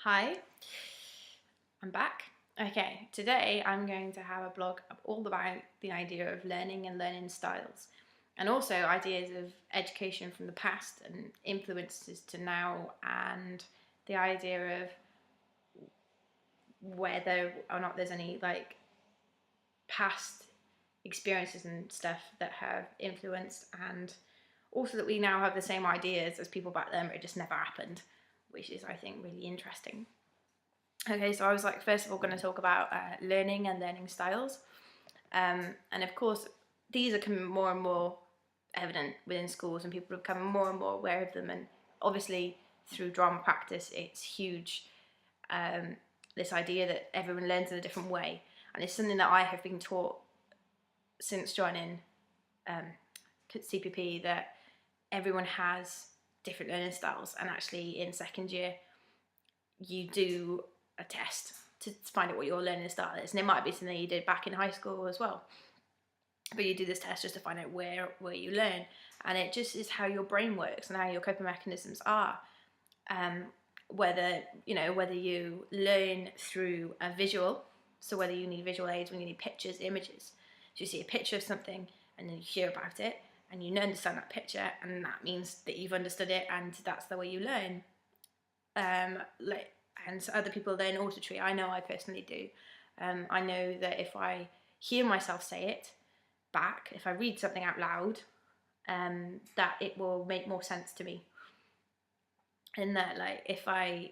Hi, I'm back. Okay, today I'm going to have a blog all about the idea of learning and learning styles, and also ideas of education from the past and influences to now, and the idea of whether or not there's any past experiences and stuff that have influenced, and also that we now have the same ideas as people back then, but it just never happened, which is, I think, really interesting. Okay, so I was first of all going to talk about learning and learning styles. And of course, these are becoming more and more evident within schools, and people are becoming more and more aware of them. And obviously, through drama practice, it's huge. This idea that everyone learns in a different way. And it's something that I have been taught since joining CPP, that everyone has different learning styles. And actually, in second year, you do a test to find out what your learning style is, and it might be something you did back in high school as well, but you do this test just to find out where you learn, and it just is how your brain works and how your coping mechanisms are. Whether you learn through a visual, so whether you need visual aids, when you need pictures, images, so you see a picture of something and then you hear about it and you understand that picture, and that means that you've understood it, and that's the way you learn. And so other people learn auditory. I know I personally do. I know that if I hear myself say it back, if I read something out loud, that it will make more sense to me. And that if I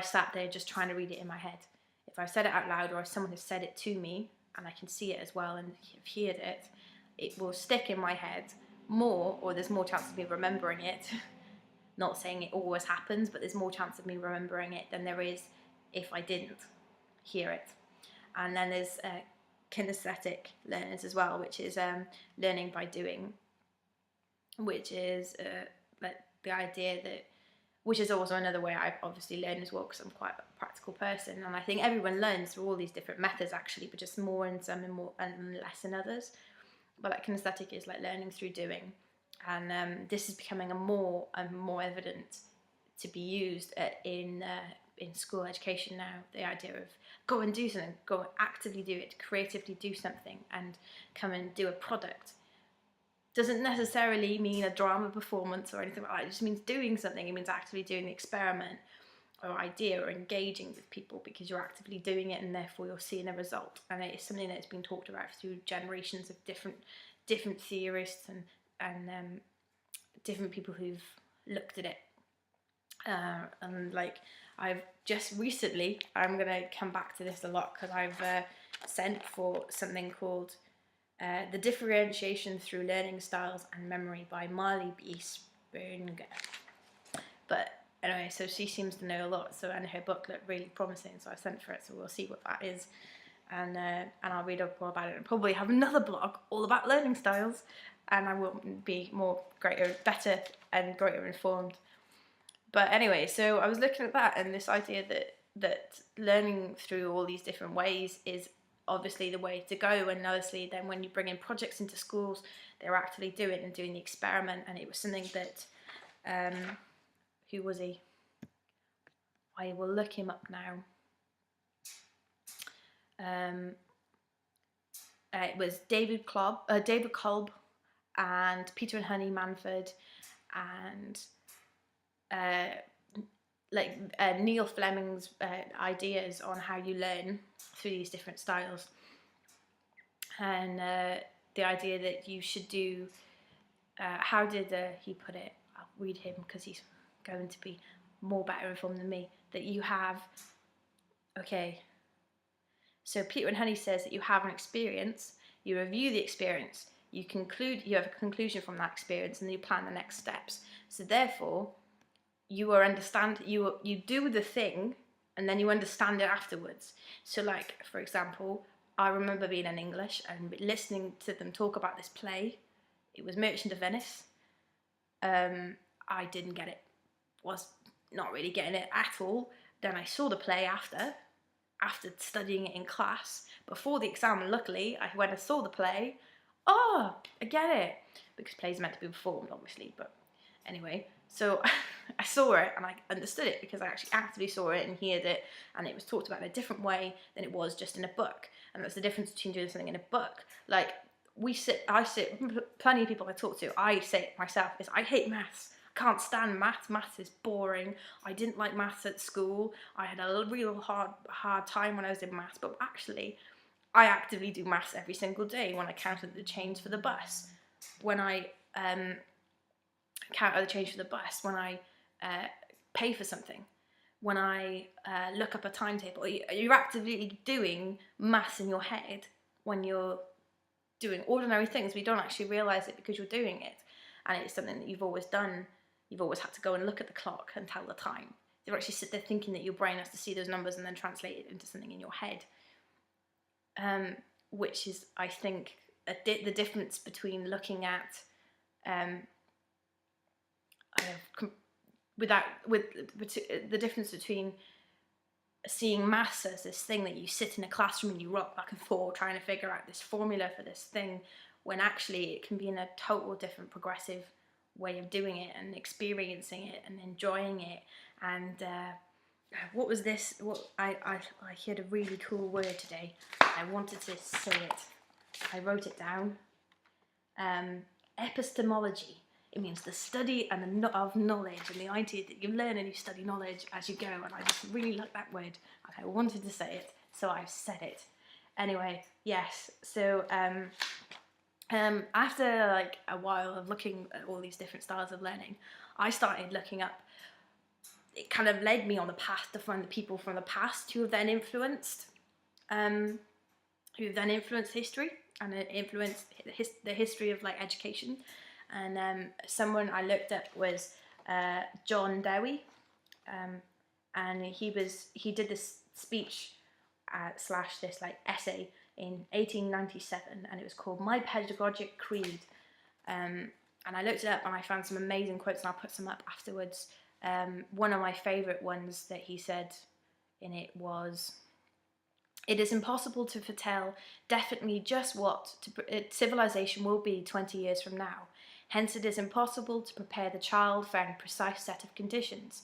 sat there just trying to read it in my head, if I said it out loud, or if someone has said it to me and I can see it as well and have heard it, it will stick in my head more, or there's more chance of me remembering it. Not saying it always happens, but there's more chance of me remembering it than there is if I didn't hear it. And then there's kinesthetic learners as well, which is learning by doing, which is the idea that, which is also another way I obviously learn as well, because I'm quite a practical person, and I think everyone learns through all these different methods actually, but just more in some and more and less in others. But kinesthetic is learning through doing. And this is becoming a more and more evident to be used in school education now. The idea of go and do something, go and actively do it, creatively do something, and come and do a product. Doesn't necessarily mean a drama performance or anything like that. It just means doing something. It means actively doing the experiment or idea, or engaging with people, because you're actively doing it and therefore you're seeing a result. And it is something that's been talked about through generations of different theorists and different people who've looked at it. And I've just recently, I'm gonna come back to this a lot, because I've sent for something called The Differentiation Through Learning Styles and Memory by Marley B. Sprunger. But anyway, so she seems to know a lot, and her book looked really promising, so I sent for it, so we'll see what that is. And I'll read up more about it, and probably have another blog all about learning styles, and I will be better and greater informed. But anyway, so I was looking at that, and this idea that learning through all these different ways is obviously the way to go. And obviously then when you bring in projects into schools, they're actively doing the experiment. And it was something that who was he? I will look him up now. It was David Kolb and Peter and Honey Manford, and Neil Fleming's ideas on how you learn through these different styles, and the idea that you should do. How did he put it? I'll read him, because he's going to be more better informed than me. That you have, okay. So Peter and Honey says that you have an experience, you review the experience, you have a conclusion from that experience, and then you plan the next steps. So therefore, you do the thing, and then you understand it afterwards. So for example, I remember being in English and listening to them talk about this play. It was Merchant of Venice. I didn't get it, was not really getting it at all. Then I saw the play after studying it in class before the exam, and luckily when I saw the play, I get it, because plays are meant to be performed obviously, but anyway, So I saw it and I understood it because I actually actively saw it and heard it, and it was talked about in a different way than it was just in a book. And that's the difference between doing something in a book. Like plenty of people I talk to, I say it myself, is I hate maths. I can't stand maths. Maths is boring. I didn't like maths at school. I had a real hard time when I was in maths. But actually, I actively do maths every single day. When I counted the change for the bus, when I count the change for the bus, when I pay for something, when I look up a timetable. You're actively doing maths in your head when you're doing ordinary things, but you don't actually realise it because you're doing it. And it's something that you've always done. You've always had to go and look at the clock and tell the time. You actually sit there thinking that your brain has to see those numbers and then translate it into something in your head. Which is, I think, the difference between looking at the difference between seeing maths as this thing that you sit in a classroom and you rock back and forth trying to figure out this formula for this thing, when actually it can be in a total different progressive way of doing it and experiencing it and enjoying it. And what was this? I heard a really cool word today. I wanted to say it. I wrote it down. Epistemology. It means the study of knowledge, and the idea that you learn and you study knowledge as you go. And I just really like that word. And I wanted to say it, so I've said it. Anyway, yes. So after like a while of looking at all these different styles of learning, I started looking up. It kind of led me on the path to find the people from the past who have then influenced history and influenced the history of like education. And someone I looked at was John Dewey, and he did this speech / this like essay in 1897, and it was called My Pedagogic Creed. And I looked it up and I found some amazing quotes, and I'll put some up afterwards. One of my favourite ones that he said in it was, "It is impossible to foretell definitely just what civilization will be 20 years from now. Hence it is impossible to prepare the child for any precise set of conditions.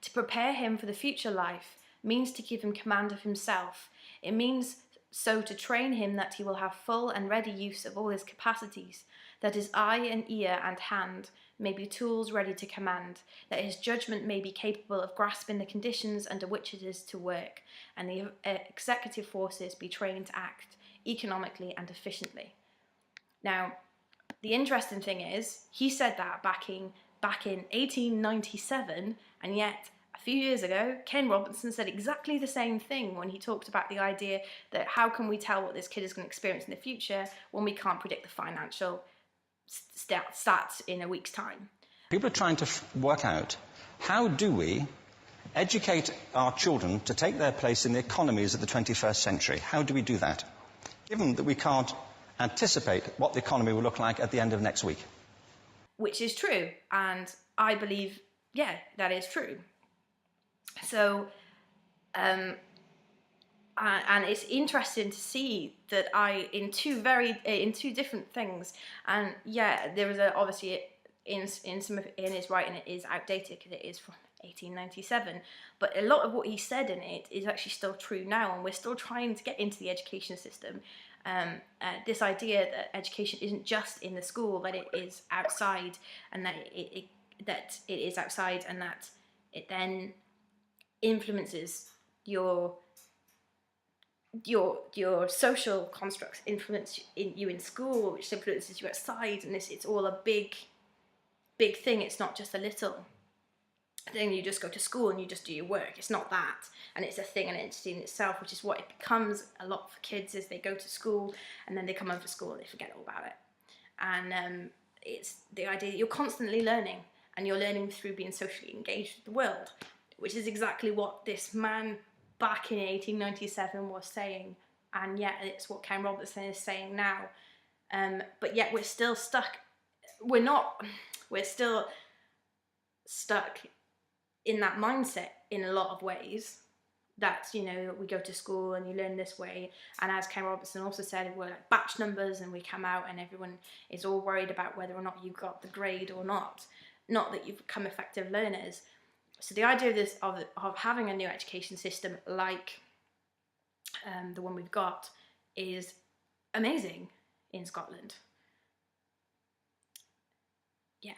To prepare him for the future life means to give him command of himself. It means so to train him that he will have full and ready use of all his capacities, that his eye and ear and hand may be tools ready to command, that his judgment may be capable of grasping the conditions under which it is to work, and the executive forces be trained to act economically and efficiently." Now, the interesting thing is, he said that back in 1897, and yet a few years ago, Ken Robinson said exactly the same thing when he talked about the idea that how can we tell what this kid is going to experience in the future when we can't predict the financial stats in a week's time. People are trying to work out, how do we educate our children to take their place in the economies of the 21st century? How do we do that, given that we can't anticipate what the economy will look like at the end of next week? Which is true, and I believe, yeah, that is true. So, and it's interesting to see that in two different things, and yeah, there was obviously in his writing it is outdated because it is from 1897, but a lot of what he said in it is actually still true now, and we're still trying to get into the education system. This idea that education isn't just in the school, that it is outside, and that it is outside, and that it then influences your social constructs, influence you in school, which influences you outside, and it's all a big thing. It's not just a little thing you just go to school and you just do your work. It's not that, and it's a thing, an entity in itself, which is what it becomes a lot for kids, is they go to school and then they come home from school and they forget all about it. And it's the idea that you're constantly learning, and you're learning through being socially engaged with the world, which is exactly what this man back in 1897 was saying, and yet it's what Ken Robinson is saying now. But yet we're still stuck. We're still stuck in that mindset in a lot of ways. That, you know, we go to school and you learn this way, and as Ken Robinson also said, we're like batch numbers, and we come out and everyone is all worried about whether or not you got the grade or not. not that you've become effective learners. So the idea of this, of having a new education system like the one we've got, is amazing in Scotland. Yeah.